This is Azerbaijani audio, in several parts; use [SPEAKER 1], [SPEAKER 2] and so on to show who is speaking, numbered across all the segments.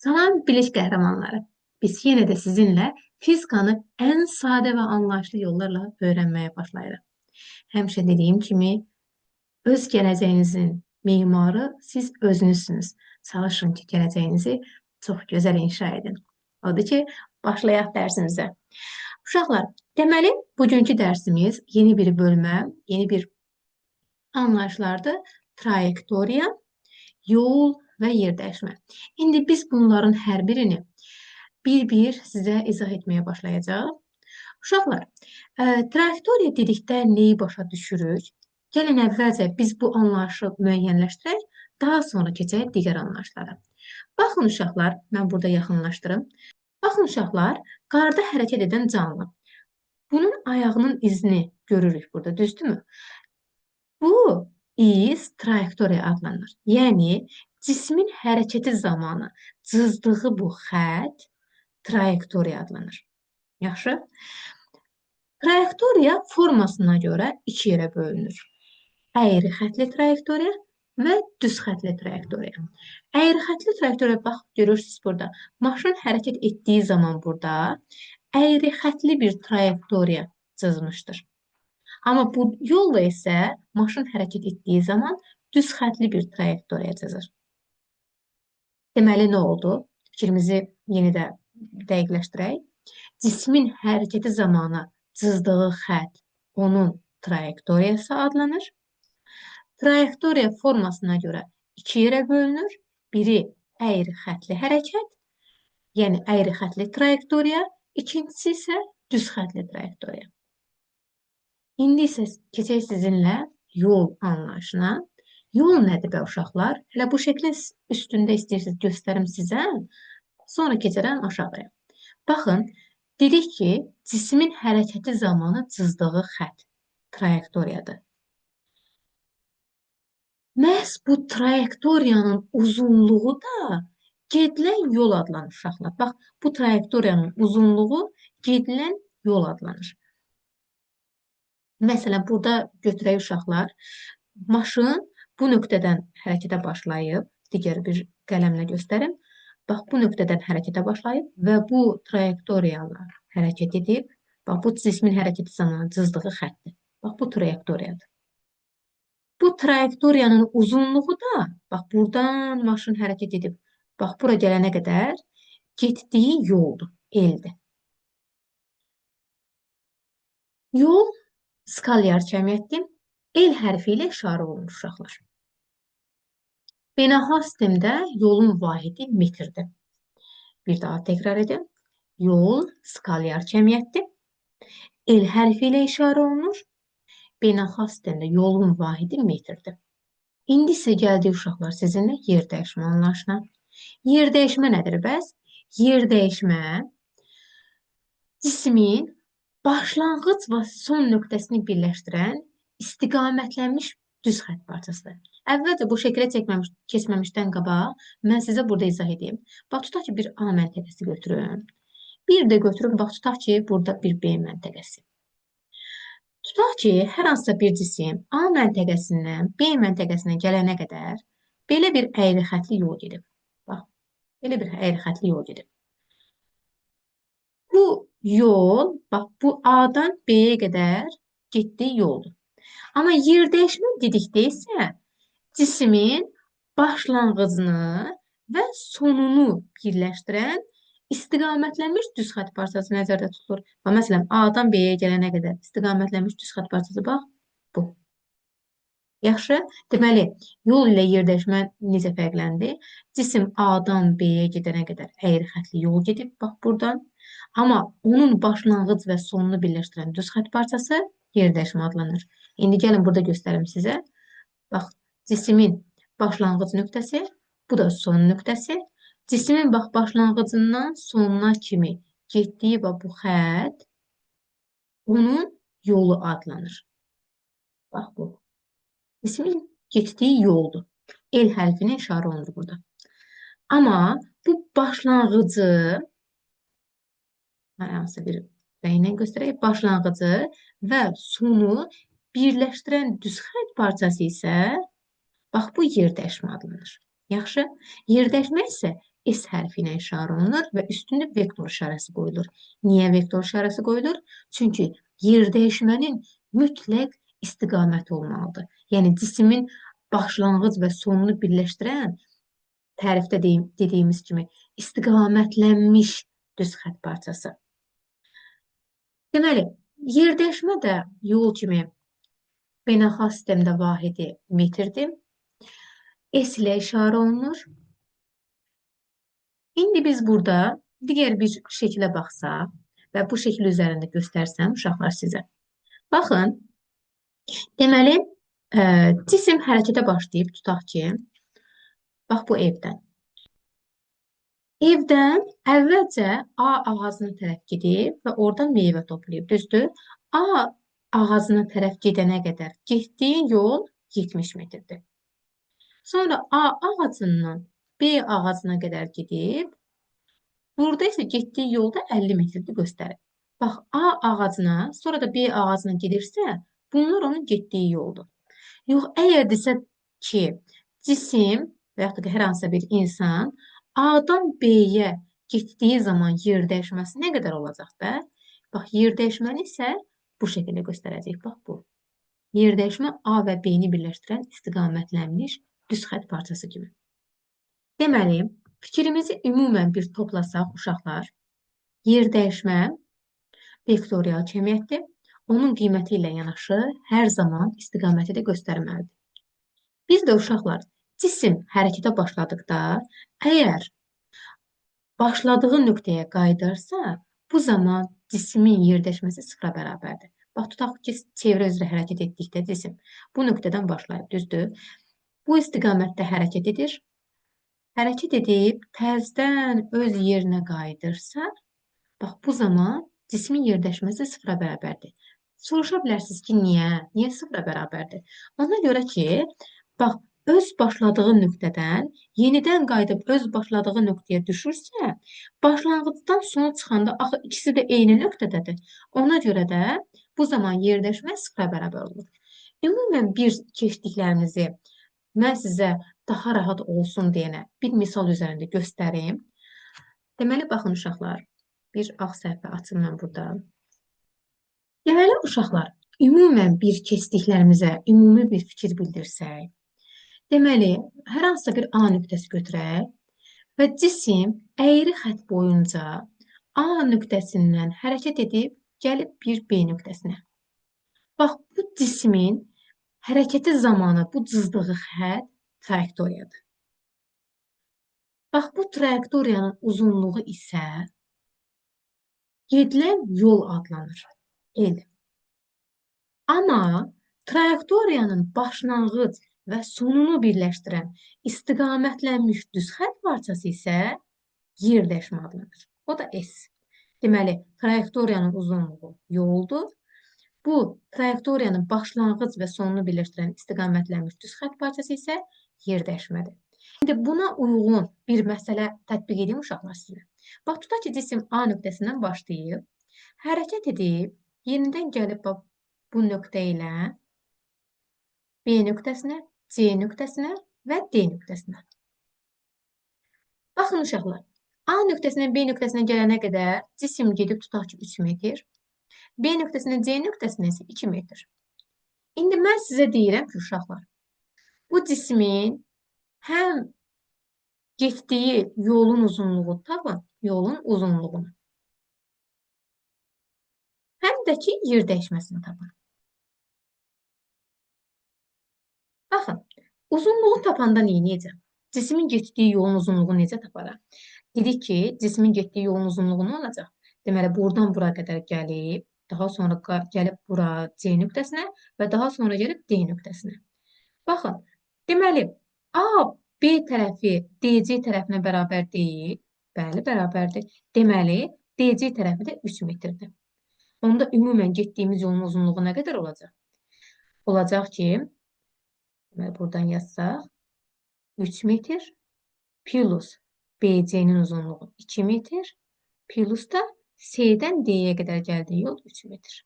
[SPEAKER 1] Salam bilik qəhrəmanları. Biz yenə də sizinlə fizikanı ən sadə və anlayışlı yollarla öyrənməyə başlayırıq. Həmişə dediyim kimi, öz gələcəyinizin memarı siz özünüzsünüz. Çalışın ki, gələcəyinizi çox gözəl inşa edin. Odur ki, başlayaq dərsimizə. Uşaqlar, deməli, bugünkü dərsimiz yeni bir bölmə, yeni bir anlayışlardır. Trayektoriya, yol və yerdəyişmə. İndi biz bunların hər birini bir-bir sizə izah etməyə başlayacağıq. Uşaqlar, trayektoriya dedikdə neyi başa düşürük? Gəlin əvvəlcə biz bu anlayışı müəyyənləşdirək, daha sonra keçək digər anlayışlara. Baxın uşaqlar, mən burada yaxınlaşdırım. Baxın uşaqlar, qarda hərəkət edən canlı. Bunun ayağının izini görürük burada, düzdürmü? Bu iz trayektoriya adlanır. Yəni, cismin hərəkəti zamanı cızdığı bu xətt trayektoriya adlanır. Yaxşı? Trayektoriya formasına görə iki yerə bölünür. Əyri xəttli trayektoriya və düz xəttli trayektoriya. Əyri xəttli trayektoriya, bax, görürsünüz burada. Maşın hərəkət etdiyi zaman burada əyri xəttli bir trayektoriya cızmışdır. Amma bu yolla isə maşın hərəkət etdiyi zaman düz xəttli bir trayektoriya cızır. Deməli, nə oldu? Fikrimizi yeni də dəqiqləşdirək. Cismin hərəkəti zamanı cızdığı xətt onun trayektoriyası adlanır. Trayektoriya formasına görə iki yerə bölünür. Biri əyri xəttli hərəkət, yəni əyri xəttli trayektoriya, ikincisi isə düz xəttli trayektoriya. İndi isə keçək sizinlə yol anlayışına. Yol nədir bə uşaqlar? Hələ bu şəklin üstündə istəyirsiniz göstərim sizə. Sonra keçərəm aşağıya. Baxın, dedik ki, cismin hərəkəti zamanı cızdığı xətt trayektoriyadır. Məhz bu trayektoriyanın uzunluğu da gedilən yol adlanır uşaqlar. Bax, bu trayektoriyanın uzunluğu gedilən yol adlanır. Məsələn, burada götürək uşaqlar, maşın bu nöqtədən hərəkətə başlayıb, digər bir qələmlə göstərim. Bax, bu nöqtədən hərəkətə başlayıb və bu trayektoriyalar hərəkət edib. Bax, bu cismin hərəkəti zamanı cızdığı xəttdir. Bax, bu trayektoriyadır. Bu trayektoriyanın uzunluğu da, bax, buradan maşın hərəkət edib. Bax, bura gələnə qədər getdiyi yoldur, eldir. Yol skalyar cəmiyyətdir. El hərfi ilə işarə olunur uşaqlar. Beynəlxalq sistemdə yolun vahidi metrdir. Bir daha təkrar edin. Yol skalyar cəmiyyətdir. El hərfi ilə işarə olunur. Beynəlxalq sistemdə yolun vahidi metrdir. İndi isə gəldik uşaqlar sizinlə yer dəyişmə anlayışına. Yer dəyişmə nədir bəs? Yer dəyişmə cismin başlanğıc və son nöqtəsini birləşdirən istiqamətlənmiş düz xətt parçasıdır. Əvvəlcə bu şəklə keçməmişdən qabaq mən sizə burada izah edeyim. Bax, tutaq ki, bir A məntəqəsi götürün. Bir də götürün, bax, tutaq ki, burada bir B məntəqəsi. Tutaq ki, hər hansısa bir cisim A məntəqəsindən B məntəqəsinə gələnə qədər belə bir əyri xəttli yol gedib. Bax, belə bir əyri xəttli yol gedib. Bu yol, bax, bu A-dan B-yə qədər getdiyi yoldur. Amma yer dəyişmə dedikdə isə cismin başlanğıcını və sonunu birləşdirən istiqamətlənmiş düz xətt parçası nəzərdə tutulur. Məsələn, A-dan B-yə gələnə qədər istiqamətlənmiş düz xətt parçası, bax, bu. Yaxşı, deməli, yol ilə yer dəyişmə necə fərqləndi? Cisim A-dan B-yə gedənə qədər əyri xəttli yol gedib, bax, buradan. Amma onun başlanğıc və sonunu birləşdirən düz xətt parçası yer dəyişmə adlanır. İndi gəlin burada göstərim sizə. Bax, cismin başlanğıc nöqtəsi, bu da son nöqtəsi. Cismin bax, başlanğıcından sonuna kimi getdiyi bu xətt onun yolu adlanır. Bax, bu. Cismin getdiyi yoldur. El hərfinə işarə olunur burada. Amma bu başlanğıcı, mən hansı bir rənglə göstərək, başlanğıcı və sonu birləşdirən düz xətt parçası isə, bax, bu yer dəyişmə adlanır. Yaxşı, yer dəyişmə isə S hərfi ilə işarə olunur və üstündə vektor işarəsi qoyulur. Niyə vektor işarəsi qoyulur? Çünki yerdəyişmənin mütləq istiqaməti olmalıdır. Yəni cismin başlanğıc və sonunu birləşdirən tərifdə dediyimiz kimi istiqamətlənmiş düz xətt parçası. Deməli, yerdəyişmə də yol kimi beynəlxalq sistemdə vahidi metrdir. S ilə işarə olunur. İndi biz burada digər bir şəklə baxsaq və bu şəkil üzərində göstərsəm uşaqlar sizə. Baxın, deməli, cisim hərəkətə başlayıb, tutaq ki, bax bu evdən. Evdən əvvəlcə A ağacına tərəf gedib və oradan meyvə toplayıb, düzdür? A ağacına tərəf gedənə qədər getdiyi yol 70 metrdir. Sonra A ağacından B ağacına qədər gedib, burada isə getdiyi yolda 50 metrdir göstərir. Bax, A ağacına, sonra da B ağacına gedirsə, bunlar onun getdiyi yoldur. Yox, əgər desə ki, cisim və yaxud da hər hansısa bir insan A-dan B-yə getdiyi zaman yer dəyişməsi nə qədər olacaq da? Bax, yer dəyişməni isə bu şəkildə göstərəcək. Bax, bu. Yer dəyişmə A və B-ni birləşdirən istiqamətlənmiş düz xətt parçası kimi. Deməli, fikrimizi ümumən bir toplasaq uşaqlar, yer dəyişmə vektorial cəmiyyətdir. Onun qiyməti ilə yanaşı hər zaman istiqaməti də göstərməlidir. Biz də uşaqlar cisim hərəkətə başladıqda, əgər başladığı nöqtəyə qayıdarsa, bu zaman cismin yerdəşməsi sıfıra bərabərdir. Bax, tutaq ki, çevrə üzrə hərəkət etdikdə cisim bu nöqtədən başlayıb, düzdür? Bu istiqamətdə hərəkət edir. Hərəkət edib təzədən öz yerinə qayıdırsa, bax, bu zaman cismin yerdəşməsi sıfıra bərabərdir. Soruşa bilərsiniz ki, niyə? Niyə sıfıra bərabərdir? Ona görə ki, bax, öz başladığı nöqtədən yenidən qayıdıb öz başladığı nöqtəyə düşürsə, başlanğıcdan sona çıxanda axı ikisi də eyni nöqtədədir. Ona görə də bu zaman yerdəşmə sıfıra bərabər olur. Ümumən bir keçdiklərimizi mən sizə daha rahat olsun deyənə bir misal üzərində göstərim. Deməli, baxın uşaqlar, bir ağ səhifə açım mən burada. Deməli, uşaqlar, ümumən bir keçdiklərimizə ümumi bir fikir bildirsək, deməli, hər hansısa bir A nöqtəsi götürək və cisim əyri xətt boyunca A nöqtəsindən hərəkət edib gəlib bir B nöqtəsinə. Bax, bu cismin hərəkəti zamanı bu cızdığı xətt trayektoriyadır. Bax, bu trayektoriyanın uzunluğu isə gedilən yol adlanır. El. Amma trayektoriyanın başlanğıc və sonunu birləşdirən istiqamətlənmiş düz xətt parçası isə yerdəşmə adlanır. O da S. Deməli, trayektoriyanın uzunluğu yoldur. Bu trayektoriyanın başlanğıc və sonunu birləşdirən istiqamətlənmiş düz xətt parçası isə yerdəşmədir. İndi buna uyğun bir məsələ tətbiq edeyim uşaqlar sizə. Bax, tutaq ki, cisim A nöqtəsindən başlayıb, hərəkət edib, yenidən gəlib bu nöqtə ilə B nöqtəsinə, C nöqtəsinə və D nöqtəsinə. Baxın uşaqlar, A nöqtəsindən B nöqtəsinə gələnə qədər cisim gedib tutaq ki, 3 metr, B nöqtəsindən C nöqtəsinə isə 2 metr. İndi mən sizə deyirəm ki, uşaqlar, bu cismin həm getdiyi yolun uzunluğu tapın, yolun uzunluğunu. Həm də ki, yer dəyişməsini tapın. Baxın, uzunluğu tapanda neyniyəcəm? Cismin getdiyi yolun uzunluğunu necə taparaq? Dedik ki, cismin getdiyi yolun uzunluğu nə olacaq? Deməli, buradan bura qədər gəlib, daha sonra gəlib bura C nöqtəsinə və daha sonra gəlib D nöqtəsinə. Baxın, deməli, A, B tərəfi DC tərəfinə bərabər deyil. Bəli, bərabərdir. Deməli, DC tərəfi də 3 metrdir. Onda ümumən getdiyimiz yolun uzunluğu nə qədər olacaq? Olacaq ki, buradan yazsaq, 3 metr plus BC-nin uzunluğu 2 metr plus da C-dən D-yə qədər gəldiyi yol 3 metr.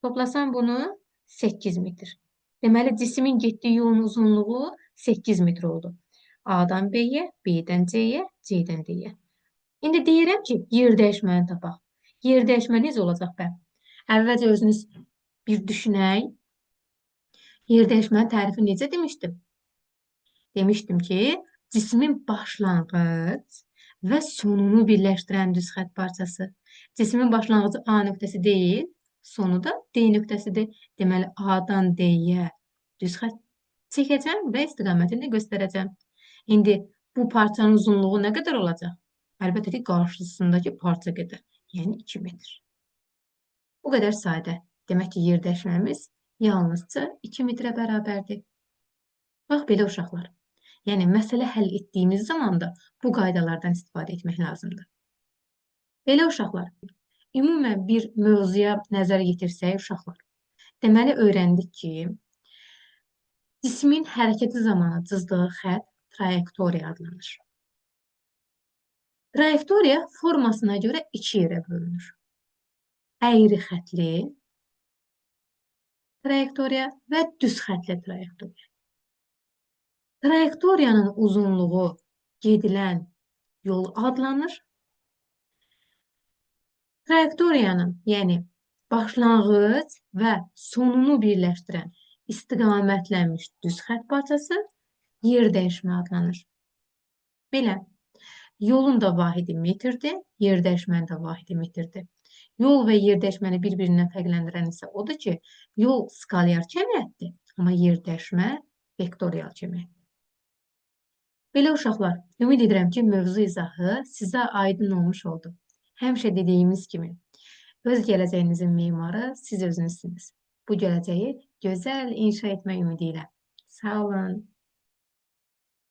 [SPEAKER 1] Toplasam bunu 8 metr. Deməli, cismin getdiyi yolun uzunluğu 8 metr oldu. A-dan B-yə, B-dən C-yə, C-dən D-yə. İndi deyirəm ki, yer dəyişməni tapaq. Yer dəyişməni necə olacaq bə? Əvvəlcə özünüz bir düşünək. Yer dəyişmənin tərifi necə demişdim? Demişdim ki, cismin başlanğıc və sonunu birləşdirən düz xətt parçası. Cismin başlanğıcı A nöqtəsi deyil, sonu da D nöqtəsidir. Deməli, A-dan D-yə düz xətt çəkəcəm və istiqamətini göstərəcəm. İndi bu parçanın uzunluğu nə qədər olacaq? Əlbəttə ki, qarşısındakı parça qədər, yəni 2 metr. Bu qədər sadə. Demək ki, yer dəyişməyimiz yalnızca 2 metrə bərabərdir. Bax, belə uşaqlar. Yəni, məsələ həll etdiyimiz zaman da bu qaydalardan istifadə etmək lazımdır. Belə uşaqlar, ümumən bir mövzuya nəzər yetirsək uşaqlar, deməli öyrəndik ki, cismin hərəkəti zamanı cızdığı xətt trayektoriya adlanır. Trayektoriya formasına görə 2 yerə bölünür. Əyri xətli trayektoriya və düz xətli trayektoriya. Trayektoriyanın uzunluğu gedilən yol adlanır. Trayektoriyanın, yəni başlanğıc və sonunu birləşdirən istiqamətlənmiş düz xətt parçası yer dəyişmə adlanır. Belə, yolun da vahidi metrdir, yer dəyişmənin də vahidi metrdir. Yol və yer dəyişməni bir-birindən fərqləndirən isə odur ki, yol skalyar cəmiyyətdir, amma yer dəyişmə vektorial cəmiyyətdir. Belə uşaqlar, ümid edirəm ki, mövzu izahı sizə aydın olmuş oldu. Həmişə dediyimiz kimi, öz gələcəyinizin mimarı siz özünüzsünüz. Bu gələcəyi gözəl inşa etmək ümidi ilə. Sağ olun.